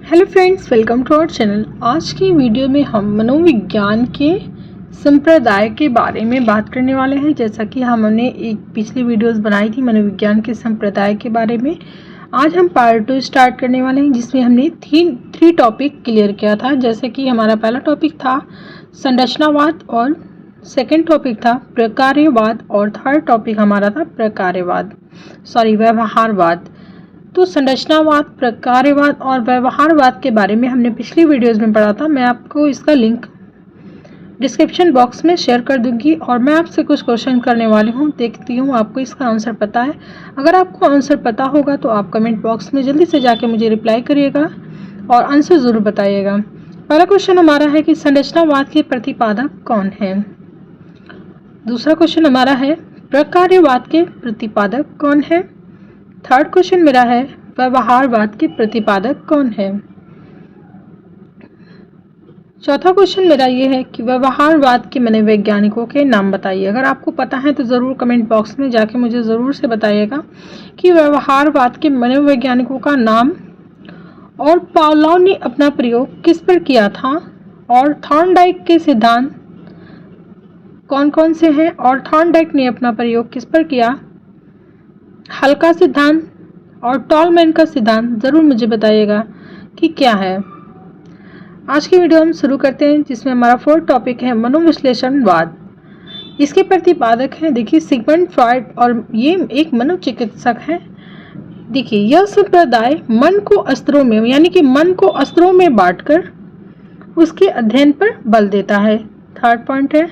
Hello friends, welcome to our channel. आज की video में हम मनोविज्ञान के संप्रदाय के बारे में बात करने वाले हैं। जैसा कि हमने एक पिछली वीडियोस बनाई थी मनोविज्ञान के संप्रदाय के बारे में। आज हम पार्ट 2 स्टार्ट करने वाले हैं, जिसमें हमने थ्री टॉपिक क्लियर किया था। जैसे कि हमारा पहला टॉपिक था संरचनावाद, और सेकेंड टॉपिक था प्रकार्यवाद, और थर्ड टॉपिक हमारा था व्यवहारवाद। तो संरचनावाद, प्रकार्यवाद और व्यवहारवाद के बारे में हमने पिछली वीडियोस में पढ़ा था। मैं आपको इसका लिंक डिस्क्रिप्शन बॉक्स में शेयर कर दूंगी, और मैं आपसे कुछ क्वेश्चन करने वाली हूँ। देखती हूँ आपको इसका आंसर पता है। अगर आपको आंसर पता होगा तो आप कमेंट बॉक्स में जल्दी से जाके मुझे रिप्लाई करिएगा और आंसर ज़रूर बताइएगा। पहला क्वेश्चन हमारा है कि संरचनावाद के प्रतिपादक कौन है। दूसरा क्वेश्चन हमारा है प्रकार्यवाद के प्रतिपादक कौन है। थर्ड क्वेश्चन मेरा है व्यवहारवाद के प्रतिपादक कौन है। चौथा क्वेश्चन मेरा ये है कि व्यवहारवाद के मनोवैज्ञानिकों के नाम बताइए। अगर आपको पता है तो ज़रूर कमेंट बॉक्स में जाके मुझे ज़रूर से बताइएगा कि व्यवहारवाद के मनोवैज्ञानिकों का नाम, और पावलोव ने अपना प्रयोग किस पर किया था, और थॉर्नडाइक के सिद्धांत कौन कौन से हैं, और थॉर्नडाइक ने अपना प्रयोग किस पर किया। हल्का सिद्धांत और टॉलमैन का सिद्धांत ज़रूर मुझे बताइएगा कि क्या है। आज की वीडियो हम शुरू करते हैं, जिसमें हमारा फोर्थ टॉपिक है मनोविश्लेषणवाद। इसके प्रतिपादक हैं देखिए सिगमंड फ्रॉइड, और ये एक मनोचिकित्सक हैं। देखिए यह संप्रदाय मन को अस्त्रों में, यानी कि मन को अस्त्रों में बांटकर उसके अध्ययन पर बल देता है। थर्ड पॉइंट है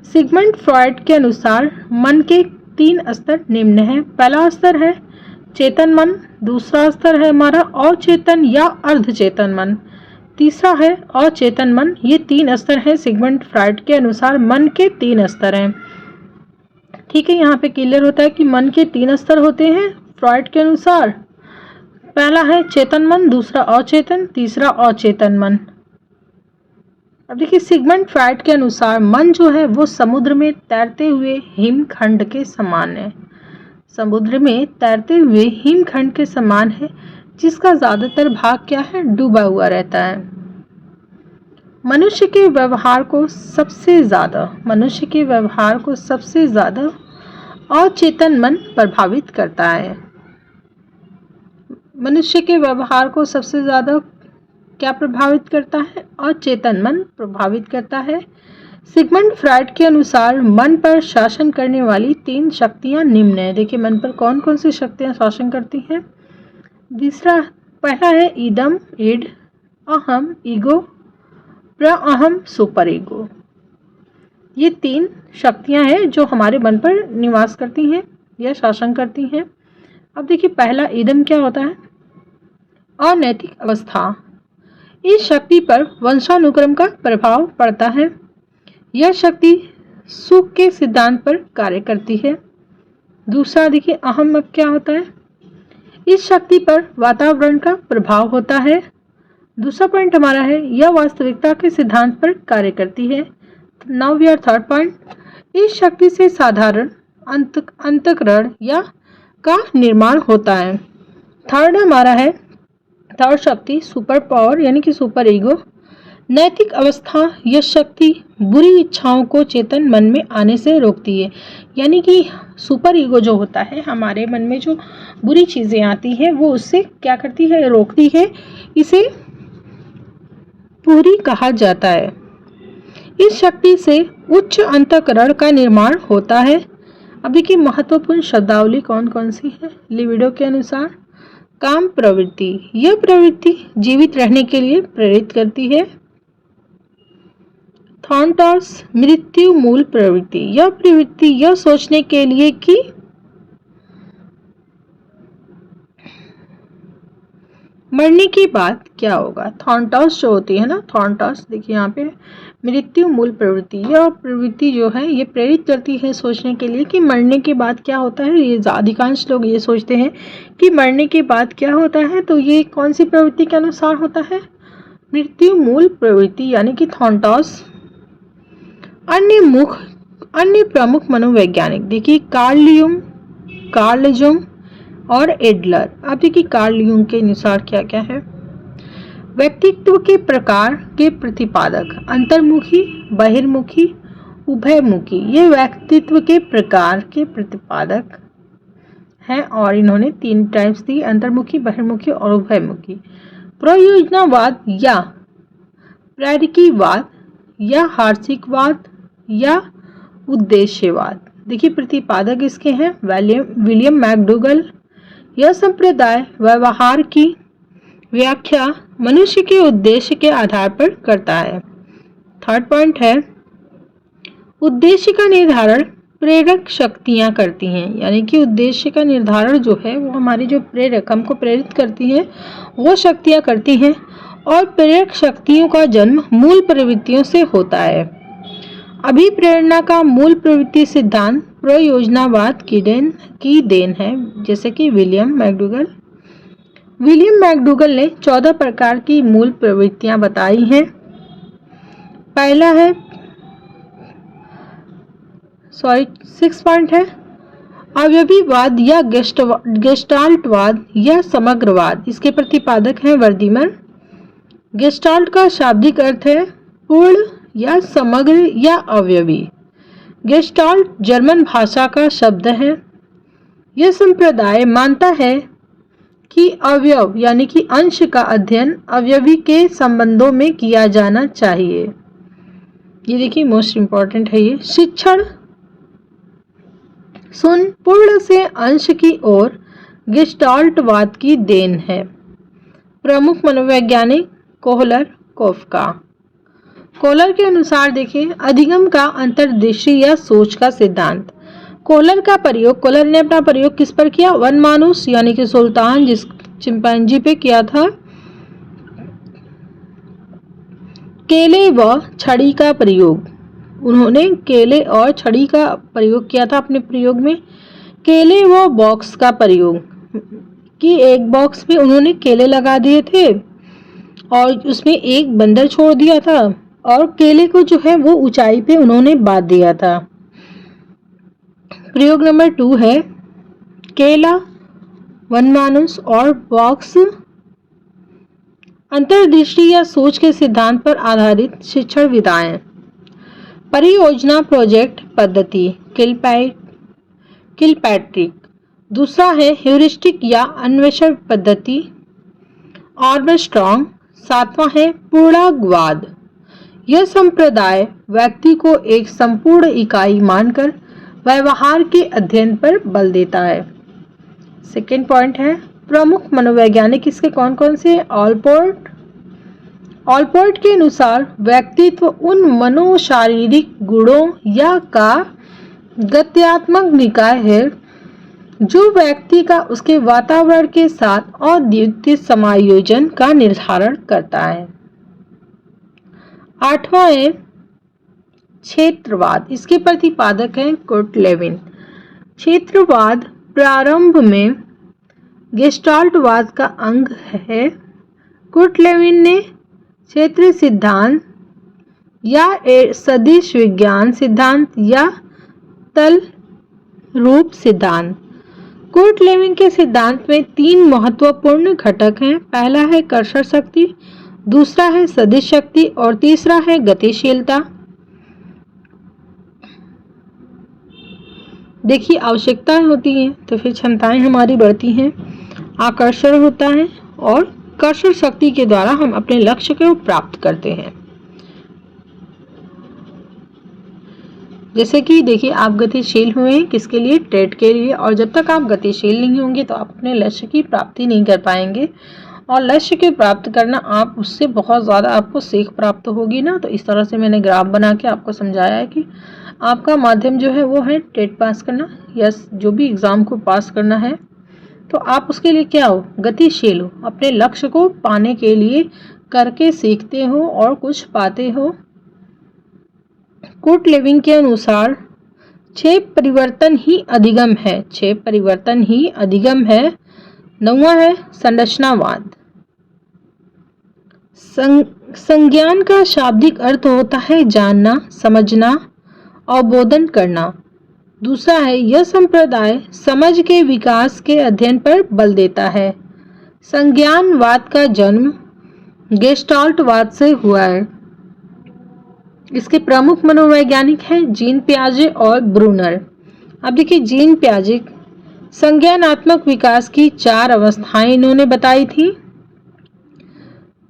सिगमंड फ्रॉइड के अनुसार मन के 3 स्तर निम्न है। पहला स्तर है चेतन मन, दूसरा स्तर है हमारा अचेतन या अर्धचेतन मन, तीसरा है अचेतन मन। ये 3 स्तर हैं सिगमंड फ्रॉइड के अनुसार। मन के 3 स्तर हैं। ठीक है, यहाँ पे क्लियर होता है कि मन के 3 स्तर होते हैं फ्रॉइड के अनुसार। पहला है चेतन मन, दूसरा अचेतन, तीसरा अचेतन मन। अब देखिए सिगमंड फ्रॉइड के अनुसार मन जो है वो समुद्र में तैरते हुए हिमखंड के समान है। समुद्र में तैरते हुए हिमखंड के समान है, जिसका ज्यादातर भाग क्या है, डूबा हुआ रहता है। मनुष्य के व्यवहार को सबसे ज्यादा अचेतन मन प्रभावित करता है। मनुष्य के व्यवहार को सबसे ज्यादा क्या प्रभावित करता है, अचेतन मन प्रभावित करता है। सिगमंड फ्रॉइड के अनुसार मन पर शासन करने वाली 3 शक्तियां निम्न है। देखिए मन पर कौन कौन सी शक्तियां शासन करती हैं। पहला है इदम, इड, अहम, ईगो, प्रअहम, सुपर ईगो। ये 3 शक्तियां हैं जो हमारे मन पर निवास करती हैं या शासन करती हैं। अब देखिए पहला इदम क्या होता है, अनैतिक अवस्था। इस शक्ति पर वंशानुक्रम का प्रभाव पड़ता है। यह शक्ति सुख के सिद्धांत पर कार्य करती है। दूसरा देखिए अहम अब क्या होता है, इस शक्ति पर वातावरण का प्रभाव होता है। दूसरा पॉइंट हमारा है यह वास्तविकता के सिद्धांत पर कार्य करती है। Now we are third point, इस शक्ति से साधारण अंतःकरण या का निर्माण होता है। थर्ड हमारा है थर्ड शक्ति सुपर पावर, यानी कि सुपर ईगो। नैतिक अवस्था, यह शक्ति बुरी इच्छाओं को चेतन मन में आने से रोकती है। यानी कि सुपर ईगो जो होता है, हमारे मन में जो बुरी चीजें आती हैं वो उससे क्या करती है, रोकती है। इसे पूरी कहा जाता है। इस शक्ति से उच्च अंतःकरण का निर्माण होता है। अब देखिए महत्वपूर्ण शब्दावली कौन कौन सी है लिबिडो के अनुसार। काम प्रवृत्ति, यह प्रवृत्ति जीवित रहने के लिए प्रेरित करती है। थॉर्नटॉस, मृत्यु मूल प्रवृत्ति, यह प्रवृत्ति यह सोचने के लिए कि मरने के बाद क्या होगा। थॉर्नटॉस जो होती है ना, थॉर्नटॉस देखिए यहाँ पे मृत्यु मूल प्रवृत्ति, यह प्रवृत्ति जो है ये प्रेरित करती है सोचने के लिए कि मरने के बाद क्या होता है। ये अधिकांश लोग ये सोचते हैं कि मरने के बाद क्या होता है। तो ये कौन सी प्रवृत्ति के अनुसार होता है, मृत्यु मूल प्रवृत्ति, यानी कि थॉर्नटॉस। अन्य प्रमुख मनोवैज्ञानिक देखिए कार्ल जंग और एडलर। अब देखिए कार्ल जंग के अनुसार क्या क्या है। व्यक्तित्व के प्रकार के प्रतिपादक अंतर्मुखी, बहिर्मुखी, उभयमुखी, ये व्यक्तित्व के प्रकार के प्रतिपादक हैं और इन्होंने 3 टाइप्स दी, अंतर्मुखी, बहिर्मुखी और उभयमुखी। प्रयोजनवाद या प्रेरकीवाद या हार्सिकवाद या उद्देश्यवाद। देखिए प्रतिपादक इसके हैं विलियम मैकडूगल। यह संप्रदाय व्यवहार की व्याख्या मनुष्य के उद्देश्य के आधार पर करता है। थर्ड पॉइंट है उद्देश्य का निर्धारण प्रेरक शक्तियां करती हैं, यानी कि उद्देश्य का निर्धारण जो है वो हमारी जो प्रेरक हमको प्रेरित करती हैं वो शक्तियां करती हैं और प्रेरक शक्तियों का जन्म मूल प्रवृत्तियों से होता है। अभिप्रेरणा का मूल प्रवृत्ति सिद्धांत प्रयोजनवाद की देन है, जैसे कि विलियम मैकडूगल ने 14 प्रकार की मूल प्रवृत्तियां बताई हैं। पहला है 6 पॉइंट है अवयवीवाद या गेस्टाल्टवाद या समग्रवाद। इसके प्रतिपादक हैं वर्दीमर। गेस्टाल्ट का शाब्दिक अर्थ है पूर्ण या समग्र या अवयवी। गेस्टाल्ट जर्मन भाषा का शब्द है। यह संप्रदाय मानता है कि अवयव यानी कि अंश का अध्ययन अवयवी के संबंधों में किया जाना चाहिए। ये देखिए मोस्ट इम्पॉर्टेंट है ये। शिक्षण पूर्ण से अंश की ओर गेस्टाल्टवाद की देन है। प्रमुख मनोवैज्ञानिक कोहलर के अनुसार देखिए अधिगम का अंतर्दृष्टि या सोच का सिद्धांत। कोहलर ने अपना प्रयोग किस पर किया? वन मानुस यानी कि सुल्तान जिस चिंपैंजी पे किया था। केले व छड़ी का प्रयोग, उन्होंने केले और छड़ी का प्रयोग किया था अपने प्रयोग में। केले व बॉक्स का प्रयोग कि एक बॉक्स में उन्होंने केले लगा दिए थे और उसमें एक बंदर छोड़ दिया था और केले को जो है वो ऊंचाई पे उन्होंने बांध दिया था। प्रयोग नंबर 2 है केला, वनमानुस और बॉक्स अंतर्दृष्टि या सोच के सिद्धांत पर आधारित शिक्षण विधाएं। परियोजना प्रोजेक्ट पद्धति किलपैट्रिक। दूसरा है ह्यूरिस्टिक या अन्वेषण पद्धति आर्मस्ट्रॉन्ग। 7वां है पूर्णांकवाद। यह संप्रदाय व्यक्ति को एक संपूर्ण इकाई मानकर व्यवहार के अध्ययन पर बल देता है। सेकेंड पॉइंट है प्रमुख मनोवैज्ञानिक इसके कौन कौन से? ऑलपोर्ट के अनुसार व्यक्तित्व उन मनोशारीरिक गुणों या का गत्यात्मक निकाय है जो व्यक्ति का उसके वातावरण के साथ अद्वितीय समायोजन का निर्धारण करता है। 8वां है क्षेत्रवाद। इसके प्रतिपादक हैं कुर्ट लेविन। क्षेत्रवाद प्रारंभ में गेस्टाल्टवाद का अंग है। कुर्ट लेविन ने क्षेत्र सिद्धांत या सदिश विज्ञान सिद्धांत या तल रूप सिद्धांत। कुर्ट लेविन के सिद्धांत में 3 महत्वपूर्ण घटक हैं। पहला है कर्षण शक्ति, दूसरा है सदिश शक्ति और तीसरा है गतिशीलता। देखिए आवश्यकताएं होती हैं तो फिर क्षमताएं हमारी बढ़ती हैं। आकर्षण होता है और कर्षण शक्ति के द्वारा हम अपने लक्ष्य को प्राप्त करते हैं। जैसे कि देखिए आप गतिशील हुए हैं किसके लिए? टेट के लिए। और जब तक आप गतिशील नहीं होंगे तो आप अपने लक्ष्य की प्राप्ति नहीं कर पाएंगे और लक्ष्य के प्राप्त करना आप उससे बहुत ज़्यादा आपको सीख प्राप्त होगी ना। तो इस तरह से मैंने ग्राफ बना के आपको समझाया है कि आपका माध्यम जो है वो है टेट पास करना या जो भी एग्ज़ाम को पास करना है। तो आप उसके लिए क्या हो? गतिशील हो, अपने लक्ष्य को पाने के लिए करके सीखते हो और कुछ पाते हो। कुर्ट लेविन के अनुसार 6 परिवर्तन ही अधिगम है। 6 परिवर्तन ही अधिगम है। 9वां है संरचनावाद। संज्ञान का शाब्दिक अर्थ होता है जानना, समझना, अवबोधन करना। दूसरा है यह संप्रदाय समझ के विकास के अध्ययन पर बल देता है। संज्ञानवाद का जन्म गेस्टाल्टवाद से हुआ है। इसके प्रमुख मनोवैज्ञानिक हैं जीन पियाजे और ब्रूनर। अब देखिए जीन पियाजे संज्ञानात्मक विकास की 4 अवस्थाएं इन्होंने बताई थी।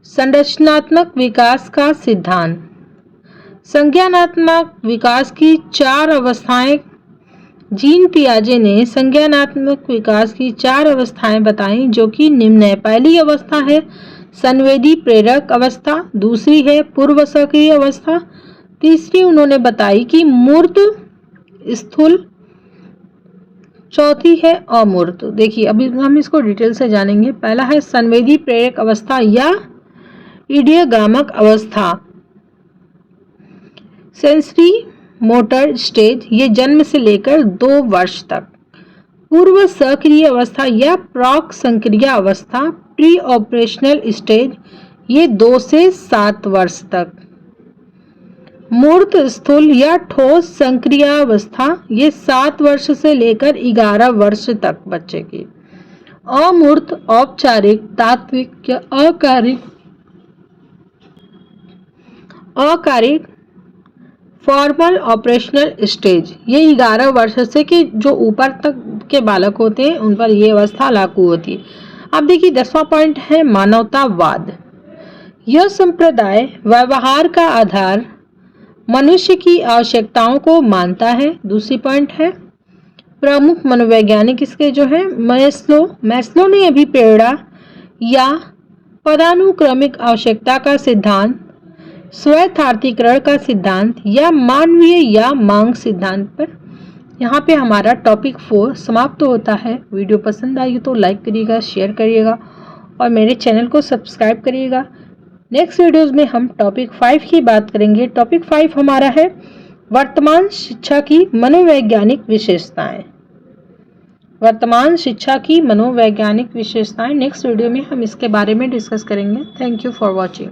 संरचनात्मक विकास का सिद्धांत। संज्ञानात्मक विकास की 4 अवस्थाएं जीन पियाजे ने संज्ञानात्मक विकास की 4 अवस्थाएं बताई जो कि निम्न है। पहली अवस्था है संवेदी प्रेरक अवस्था, दूसरी है पूर्व सक्रिय अवस्था, तीसरी उन्होंने बताई कि मूर्त स्थूल, चौथी है अमूर्त। देखिए अभी हम इसको डिटेल से जानेंगे। पहला है संवेदी प्रेरक अवस्था या इडियोगामक अवस्था, सेंसरी मोटर स्टेज, ये जन्म से लेकर 2 वर्ष तक। पूर्व सक्रिय अवस्था या प्राक संक्रिय अवस्था, प्री ऑपरेशनल स्टेज, ये 2 से 7 वर्ष तक। मूर्त स्थूल या ठोस संक्रिय अवस्था, ये 7 वर्ष से लेकर 11 वर्ष तक बच्चे की। अमूर्त औपचारिक, तात्विक या अकारिक फॉर्मल ऑपरेशनल स्टेज, ये 11 वर्ष से कि जो ऊपर तक के बालक होते हैं उन पर ये अवस्था लागू होती है। अब देखिए 10वां पॉइंट है मानवतावाद। यह संप्रदाय व्यवहार का आधार मनुष्य की आवश्यकताओं को मानता है। दूसरी पॉइंट है प्रमुख मनोवैज्ञानिक इसके जो है मैस्लो ने अभी प्रेरणा या पदानुक्रमिक आवश्यकता का सिद्धांत, स्वयथार्थीकरण का सिद्धांत या मानवीय या मांग सिद्धांत पर। यहाँ पे हमारा टॉपिक 4 समाप्त होता है। वीडियो पसंद आई तो लाइक करिएगा, शेयर करिएगा और मेरे चैनल को सब्सक्राइब करिएगा। नेक्स्ट वीडियोस में हम टॉपिक 5 की बात करेंगे। टॉपिक 5 हमारा है वर्तमान शिक्षा की मनोवैज्ञानिक विशेषताएं। वर्तमान शिक्षा की मनोवैज्ञानिक विशेषताएं नेक्स्ट वीडियो में हम इसके बारे में डिस्कस करेंगे। Thank you for watching.